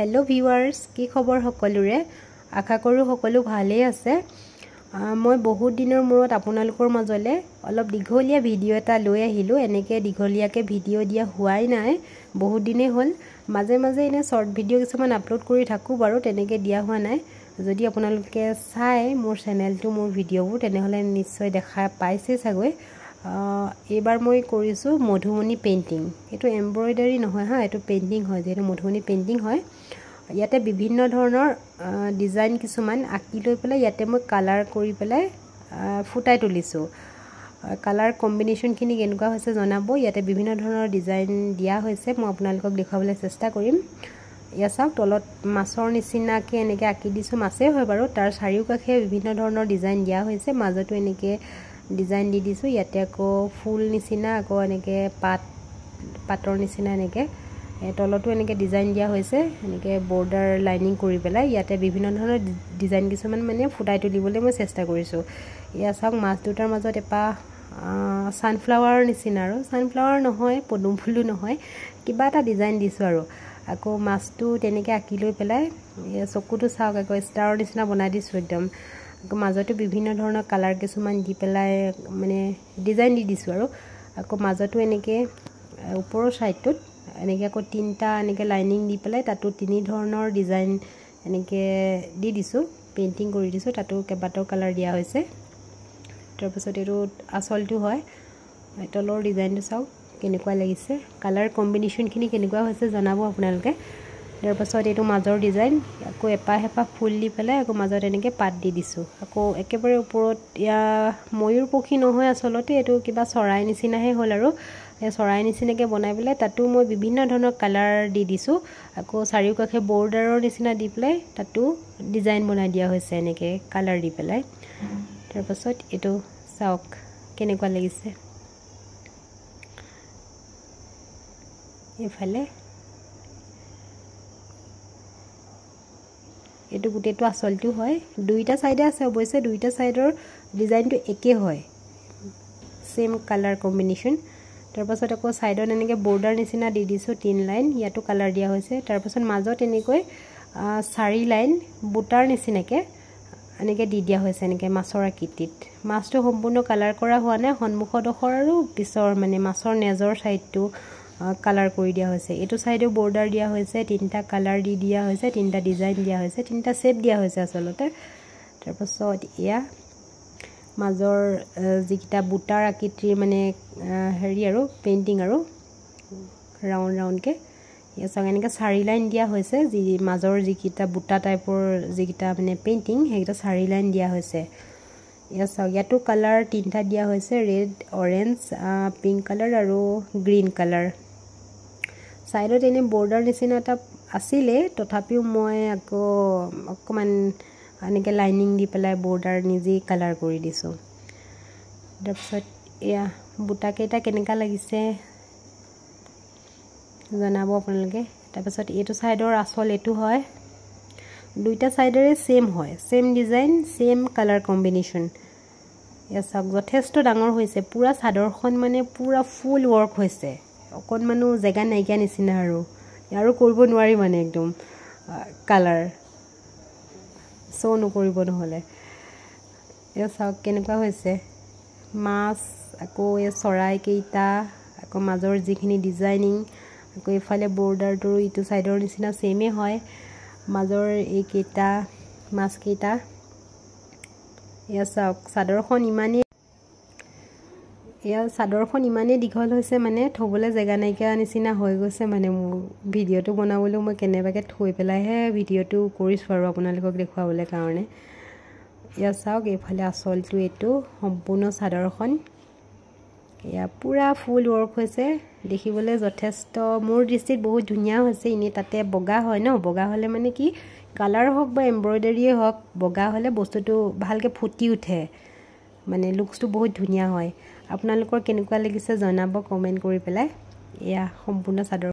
hello viewers কি খবৰ সকলোৰে আশা কৰো সকলো ভালেই আছে মই বহুত দিনৰ মূৰত আপোনালোকৰ মাজলে অলপ দীঘলীয়া ভিডিও এটা লৈ আহিলো এনেকে দীঘলীয়াকে ভিডিও দিয়া হোৱাই নাই বহুত দিনে হ'ল মাজে মাজে এনে শৰ্ট ভিডিও কিছুমান আপলোড কৰি থাকো বাৰু তেনেকে দিয়া হোৱা নাই যদি আপোনালোকে চাই মোৰ চেনেলটো মোৰ ভিডিওবোৰ তেনেহলে নিশ্চয় দেখা পাইছে চাগৈ এবাৰ মই কৰিছো মধুমণি পেইন্টিং এটো এমব্ৰয়ডাৰী নহয় হা এটো পেইন্টিং হয় যেটো মধুমণি পেইন্টিং হয় ইয়াতে বিভিন্ন ধৰণৰ ডিজাইন কিছুমান আঁকি লৈ পেলাই ইয়াতে মই কালাৰ কৰি পেলাই ফুটাই তুলিছো কালাৰ কম্বিনেশন খিনি কেনেকুৱা হৈছে জনাব ইয়াতে বিভিন্ন ধৰণৰ ডিজাইন দিয়া হৈছে মই আপোনালোকক দেখাবলৈ চেষ্টা কৰিম ইয়া চাওক তলত মাছৰ নিচিনাকে এনেকে আঁকি দিছো মাছে হয় বাৰু তাৰ চাৰিওকাষে বিভিন্ন ধৰণৰ ডিজাইন দিয়া হৈছে মাজতো এনেকে ডিজাইন দি দিছো ইয়াতে আকৌ ফুল নিচিনা আকৌ এনেকে পাতৰ নিচিনা এনেকে তলতো এনেকে ডিজাইন দিয়া হৈছে এনেকে বৰ্ডাৰ লাইনিং কৰি পেলাই ইয়াতে বিভিন্ন ধৰণৰ ডিজাইন কিছুমান মানে ফুটাই তুলিবলৈ মই চেষ্টা কৰিছো ইয়া চাওক মাছ দুটাৰ মাজত এপা সানফ্লাৱাৰ নিচিনা আৰু সানফ্লাৱাৰ নহয় পদুম ফুলো নহয় কিবা এটা ডিজাইন দিছো আৰু আকৌ মাছটো তেনেকে আঁকি লৈ পেলাই চকুটো চাওক আকৌ ষ্টাৰৰ নিচিনা বনাই দিছো একদম আকৌ মাজতে বিভিন্ন ধৰণৰ কালাৰ কিছুমান দি পেলাই মানে ডিজাইন দি দিছো আৰু আকৌ মাজতো এনেকে ওপৰৰ সাইডটোত এনেকে আকৌ তিনটা এনেকে লাইনিং দি পেলাই তাতো তিনি ধৰণৰ ডিজাইন এনেকে দি দিছো পেইন্টিং কৰি দিছো তাতো কেবাটাও কালাৰ দিয়া হৈছে তাৰ পিছত এটো আসলটো হয় তলৰ ডিজাইনটো চাওক কেনেকুৱা লাগিছে কালাৰ কম্বিনেশন খিনি কেনেকুৱা হৈছে জনাব আপোনালোকে তাৰ পাছত এটো মাজৰ ডিজাইন আকৌ এপা হেপা ফুল দি পেলাই আকৌ মাজত এনেকে পাত দি দিছো আকৌ একেবাৰে ওপৰত ইয়া ময়ূৰ পক্ষী নহয় আসলতে এটো কিবা চৰাই নিচিনাহে হ'ল আৰু চৰাই নিচিনাকে বনাই পেলাই তাতো মই বিভিন্ন ধৰণৰ কালাৰ দি দিছো আকৌ চাৰিওকাষে বৰ্ডাৰৰ নিচিনা দি পেলাই তাতো ডিজাইন বনাই দিয়া হৈছে এনেকে কালাৰ দি পেলাই তাৰ পাছত এটো চাওক কেনেকুৱা লাগিছে এফালে এটো গুটেটো আসলটো হয় দুইটা সাইডে আছে অবশ্যই দুইটা সাইডৰ ডিজাইনটো একে হয় সেম কালাৰ কম্বিনেশন তাৰ পাছত আকৌ সাইডত এনেকে বৰ্ডাৰ নিচিনা দি দিছো তিন লাইন ইয়াটো কালাৰ দিয়া হৈছে তাৰ পাছত মাজত এনেকৈ চাৰি লাইন বুটাৰ নিচিনাকে এনেকে দি দিয়া হৈছে এনেকে মাছৰ আকৃতিত মাছটো সম্পূৰ্ণ কালাৰ কৰা হোৱা নাই সন্মুখৰ দখৰ আৰু পিছৰ মানে মাছৰ নেজৰ সাইডটো কালাৰ কৰি দিয়া হৈছে এটো সাইডে বৰ্ডাৰ দিয়া হৈছে তিনটা কালাৰ দি দিয়া হৈছে তিনটা ডিজাইন দিয়া হৈছে তিনটা শেপ দিয়া হৈছে আসলতে তাৰ পাছত ইয়া মাজৰ যিকিটা বুটাৰ আকৃতিৰ মানে হেৰি আৰু পেইন্টিং আৰু ৰাউন্ড ৰাউন্ড কে ইয়া সঙ্গে চাৰি লাইন দিয়া হৈছে যি মাজৰ যিকিটা বুটা টাইপৰ যিকিটা মানে পেইন্টিং হেইটা চাৰি লাইন দিয়া হৈছে ইয়া সঙ্গেটো কালাৰ তিনটা দিয়া হৈছে ৰেড অৰেঞ্জ পিংক কালাৰ আৰু গ্ৰীন কালাৰ সাইডত এনে বৰ্ডাৰ নিচিনা এটা আছিলে তথাপিও মই আকৌ অকমান এনেকে লাইনিং দি পেলাই বৰ্ডাৰ নিজে কালাৰ কৰি দিছো তাৰপিছত ইয়া বুটা কেইটা কেনেকা লাগিছে জনাব আপোনালোকে তাৰপিছত এটো সাইডৰ আসল এটো হয় দুইটা সাইডৰে সেম হয় same design same colour combination ইয়া সব যথেষ্ট ডাঙৰ হৈছে পুৰা সাদৰখন মানে পুৰা ফুল ওয়াৰ্ক হৈছে অকন মানু জায়গা নাইকিয়া নিচিনা আৰু কৰিব নোৱাৰি মানে একদম কালাৰ সো নকৰিব নহলে এ চাওক কেনেকুৱা হৈছে মাছ আকৌ এ চৰাই কেইটা আকৌ মাজৰ যিখিনি ডিজাইনিং আকৌ ইফালে বৰ্ডাৰটো ইটো সাইডৰ নিচিনা সেমে হয় মাজৰ এই কেইটা মাছ কেইটা ইয়া চাওক সাদৰখন ইমানে দীঘল হৈছে মানে থবলৈ জায়গা নাইকিয়া নিচিনা হৈ গৈছে মানে মোৰ ভিডিওটো বনাবলৈ মই কেনেবাকে থৈ পেলাইহে ভিডিওটো কৰিছো আৰু আপোনালোকক দেখুৱাবলৈ কাৰণে ইয়া চাওক এইফালে আসলটো এটো সম্পূৰ্ণ সাদৰখন ইয়া পুৰা ফুল ওয়াৰ্ক হৈছে দেখিবলৈ যথেষ্ট মোৰ দৃষ্টিত বহুত ধুনীয়া হৈছে ইনি তাতে বগা হয় ন বগা হলে মানে কি কালাৰ হক বা এমব্ৰয়ডাৰীয়ে হক বগা হলে বস্তুটো ভালকে ফুটি উঠে মানে লুকসটো বহুত ধুনীয়া হয় আপোনালোকৰ কেনেকুৱা লাগিছে জনাব কমেন্ট কৰি পেলাই ইয়া সম্পূৰ্ণ সাদৰ